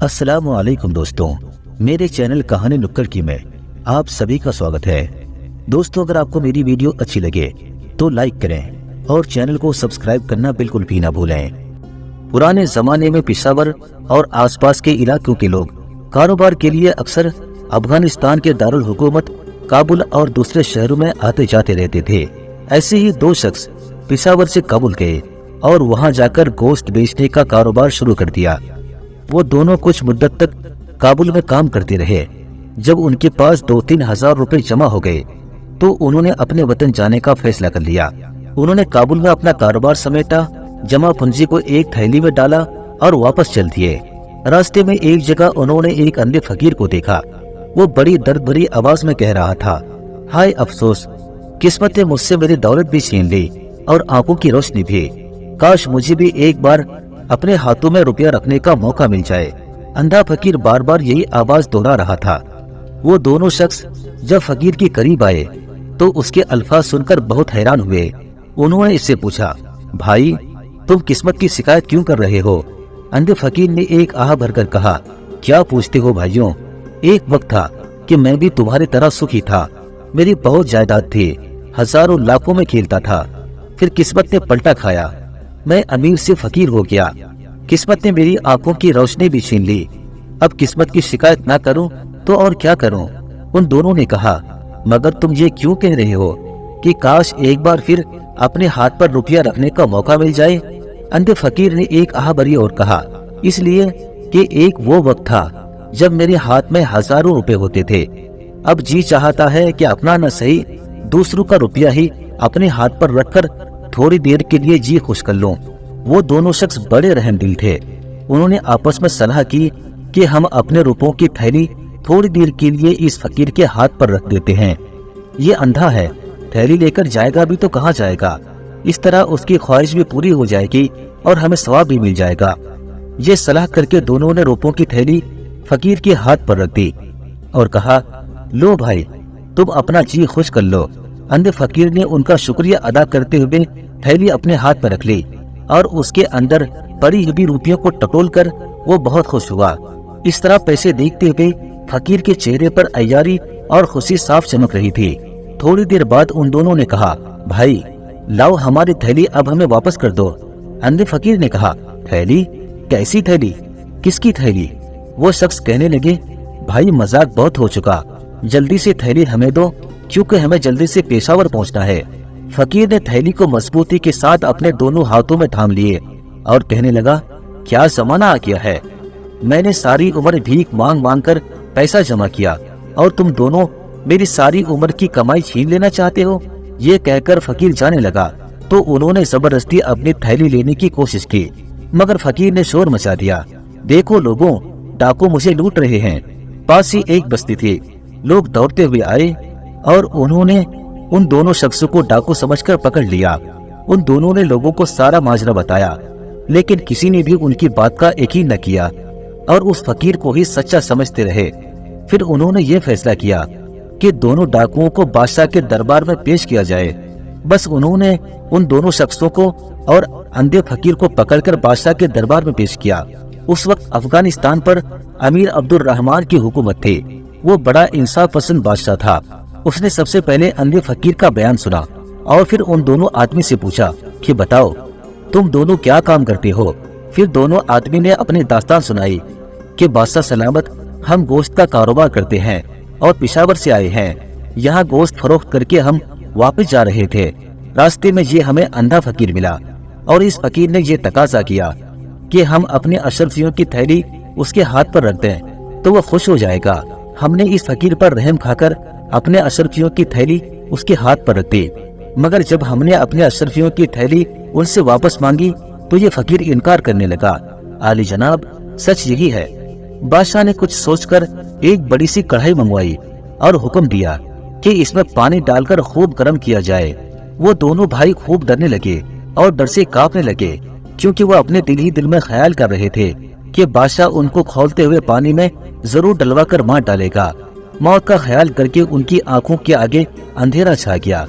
अस्सलाम वालेकुम दोस्तों, मेरे चैनल कहानी नुक्कड़ की में आप सभी का स्वागत है। दोस्तों, अगर आपको मेरी वीडियो अच्छी लगे तो लाइक करें और चैनल को सब्सक्राइब करना बिल्कुल भी ना भूलें। पुराने जमाने में पेशावर और आसपास के इलाकों के लोग कारोबार के लिए अक्सर अफगानिस्तान के दारुल हुकूमत काबुल और दूसरे शहरों में आते जाते रहते थे। ऐसे ही दो शख्स पेशावर से काबुल गए और वहां जाकर गोश्त बेचने का कारोबार शुरू कर दिया। वो दोनों कुछ मुद्दत तक काबुल में काम करते रहे। जब उनके पास 2-3 हजार रुपए जमा हो गए तो उन्होंने अपने वतन जाने का फैसला कर लिया। उन्होंने काबुल में अपना कारोबार समेटा, जमा पूंजी को एक थैली में डाला और वापस चल दिए। रास्ते में एक जगह उन्होंने एक अंधे फकीर को देखा। वो बड़ी दर्द भरी आवाज में कह रहा था, हाय अफसोस, किस्मत ने मुझसे मेरी दौलत भी छीन ली और आंखों की रोशनी भी। काश मुझे भी एक बार अपने हाथों में रुपया रखने का मौका मिल जाए। अंधा फकीर बार बार यही आवाज दोहरा रहा था। वो दोनों शख्स जब फकीर के करीब आए तो उसके अल्फाज सुनकर बहुत हैरान हुए। उन्होंने इससे पूछा, भाई तुम किस्मत की शिकायत क्यों कर रहे हो? अंधे फकीर ने एक आह भरकर कहा, क्या पूछते हो भाइयों, एक वक्त था कि मैं भी तुम्हारी तरह सुखी था। मेरी बहुत जायदाद थी, हजारों लाखों में खेलता था। फिर किस्मत ने पलटा खाया, मैं अमीर से फकीर हो गया। किस्मत ने मेरी आंखों की रोशनी भी छीन ली। अब किस्मत की शिकायत ना करूं तो और क्या करूं? उन दोनों ने कहा, मगर तुम ये क्यों कह रहे हो कि काश एक बार फिर अपने हाथ पर रुपया रखने का मौका मिल जाए? अंधे फकीर ने एक आह भरी और कहा, इसलिए कि एक वो वक्त था जब मेरे हाथ में हजारों रुपए होते थे। अब जी चाहता है कि अपना न सही दूसरों का रुपया ही अपने हाथ पर रखकर थोड़ी देर के लिए जी खुश कर लूं। वो दोनों शख्स बड़े रहमदिल थे। उन्होंने आपस में सलाह की कि हम अपने रुपयों की थैली थोड़ी देर के लिए इस फकीर के हाथ पर रख देते हैं। ये अंधा है, थैली लेकर जाएगा भी तो कहाँ जाएगा? इस तरह उसकी ख्वाहिश भी पूरी हो जाएगी और हमें सवाब भी मिल जाएगा। ये सलाह करके दोनों ने रुपयों की थैली फकीर के हाथ पर रख दी और कहा, लो भाई तुम अपना जी खुश कर लो। अंधे फकीर ने उनका शुक्रिया अदा करते हुए थैली अपने हाथ पर रख ली और उसके अंदर पड़ी हुई रुपयों को टटोल कर वो बहुत खुश हुआ। इस तरह पैसे देखते हुए फकीर के चेहरे पर अय्यारी और खुशी साफ चमक रही थी। थोड़ी देर बाद उन दोनों ने कहा, भाई लाओ हमारी थैली अब हमें वापस कर दो। अंधे फकीर ने कहा, थैली? कैसी थैली? किसकी थैली? वो शख्स कहने लगे, भाई मजाक बहुत हो चुका, जल्दी से थैली हमें दो क्योंकि हमें जल्दी से पेशावर पहुंचना है। फकीर ने थैली को मजबूती के साथ अपने दोनों हाथों में थाम लिए और कहने लगा, क्या जमाना आ गया है? मैंने सारी उम्र भीख मांग मांग कर पैसा जमा किया और तुम दोनों मेरी सारी उम्र की कमाई छीन लेना चाहते हो? ये कहकर फकीर जाने लगा तो उन्होंने जबरदस्ती अपनी थैली लेने की कोशिश की, मगर फकीर ने शोर मचा दिया, देखो लोगों, डाकू मुझे लूट रहे हैं। पास ही एक बस्ती थी। लोग दौड़ते हुए आए और उन्होंने उन दोनों शख्सों को डाकू समझकर पकड़ लिया। उन दोनों ने लोगों को सारा माजरा बताया, लेकिन किसी ने भी उनकी बात का यकीन न किया और उस फकीर को ही सच्चा समझते रहे। फिर उन्होंने ये फैसला किया कि दोनों डाकुओं को बादशाह के दरबार में पेश किया जाए। बस उन्होंने उन दोनों शख्सों को और अंधे फकीर को पकड़कर बादशाह के दरबार में पेश किया। उस वक्त अफगानिस्तान पर अमीर अब्दुल रहमान की हुकूमत थी। वो बड़ा इंसाफ पसंद बादशाह था। उसने सबसे पहले अंधे फकीर का बयान सुना और फिर उन दोनों आदमी से पूछा कि बताओ तुम दोनों क्या काम करते हो? फिर दोनों आदमी ने अपनी दास्तान सुनाई कि बादशाह सलामत, हम गोश्त का कारोबार करते हैं और पेशावर से आए हैं। यहाँ गोश्त फरोख्त करके हम वापस जा रहे थे। रास्ते में ये हमें अंधा फकीर मिला और इस फकीर ने ये तकाजा किया कि हम अपने अशरफियों की थैली उसके हाथ पर रख दें तो वो खुश हो जाएगा। हमने इस फकीर पर रहम खाकर अपने अशरफियों की थैली उसके हाथ पर रख दी, मगर जब हमने अपने अशरफियों की थैली उनसे वापस मांगी तो ये फकीर इनकार करने लगा। आली जनाब, सच यही है। बादशाह ने कुछ सोचकर एक बड़ी सी कढ़ाई मंगवाई और हुक्म दिया कि इसमें पानी डालकर खूब गर्म किया जाए। वो दोनों भाई खूब डरने लगे और डर से कांपने लगे, क्योंकि वो अपने दिल ही दिल में ख्याल कर रहे थे कि बादशाह उनको खौलते हुए पानी में जरूर डलवा कर मार डालेगा। मौत का ख्याल करके उनकी आंखों के आगे अंधेरा छा गया।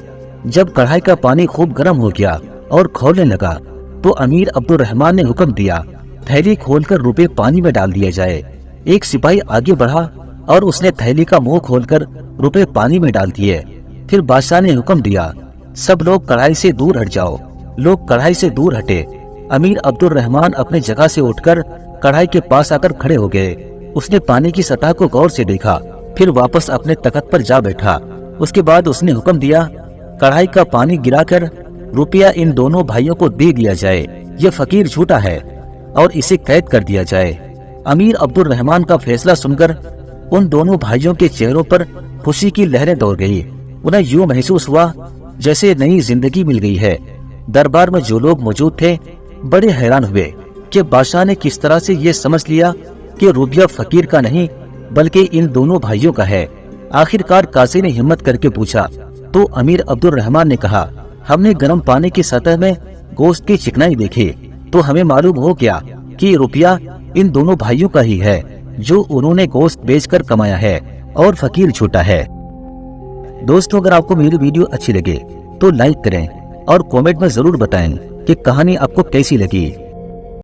जब कढ़ाई का पानी खूब गर्म हो गया और खौलने लगा तो अमीर अब्दुल रहमान ने हुक्म दिया, थैली खोलकर रुपए पानी में डाल दिए जाए। एक सिपाही आगे बढ़ा और उसने थैली का मुंह खोलकर रुपए पानी में डाल दिए। फिर बादशाह ने हुक्म दिया, सब लोग कढ़ाई से दूर हट जाओ। लोग कढ़ाई से दूर हटे। अमीर अब्दुल रहमान अपने जगह से उठकर कढ़ाई के पास आकर खड़े हो गए। उसने पानी की सतह को गौर से देखा, फिर वापस अपने तख्त पर जा बैठा। उसके बाद उसने हुक्म दिया, कढ़ाई का पानी गिराकर रुपया इन दोनों भाइयों को दे दिया जाए। यह फकीर झूठा है और इसे कैद कर दिया जाए। अमीर अब्दुल रहमान का फैसला सुनकर उन दोनों भाइयों के चेहरों पर खुशी की लहरें दौड़ गई। उन्हें यूं महसूस हुआ जैसे नई जिंदगी मिल गई है। दरबार में जो लोग मौजूद थे बड़े हैरान हुए कि बादशाह ने किस तरह से ये समझ लिया कि रुपया फकीर का नहीं बल्कि इन दोनों भाइयों का है। आखिरकार काजी ने हिम्मत करके पूछा तो अमीर अब्दुल रहमान ने कहा, हमने गर्म पानी की सतह में गोश्त की चिकनाई देखी तो हमें मालूम हो गया कि रुपया इन दोनों भाइयों का ही है जो उन्होंने गोश्त बेचकर कमाया है और फकीर झूठा है। दोस्तों, अगर आपको मेरी वीडियो अच्छी लगे तो लाइक करें और कमेंट में जरूर बताएं कि कहानी आपको कैसी लगी।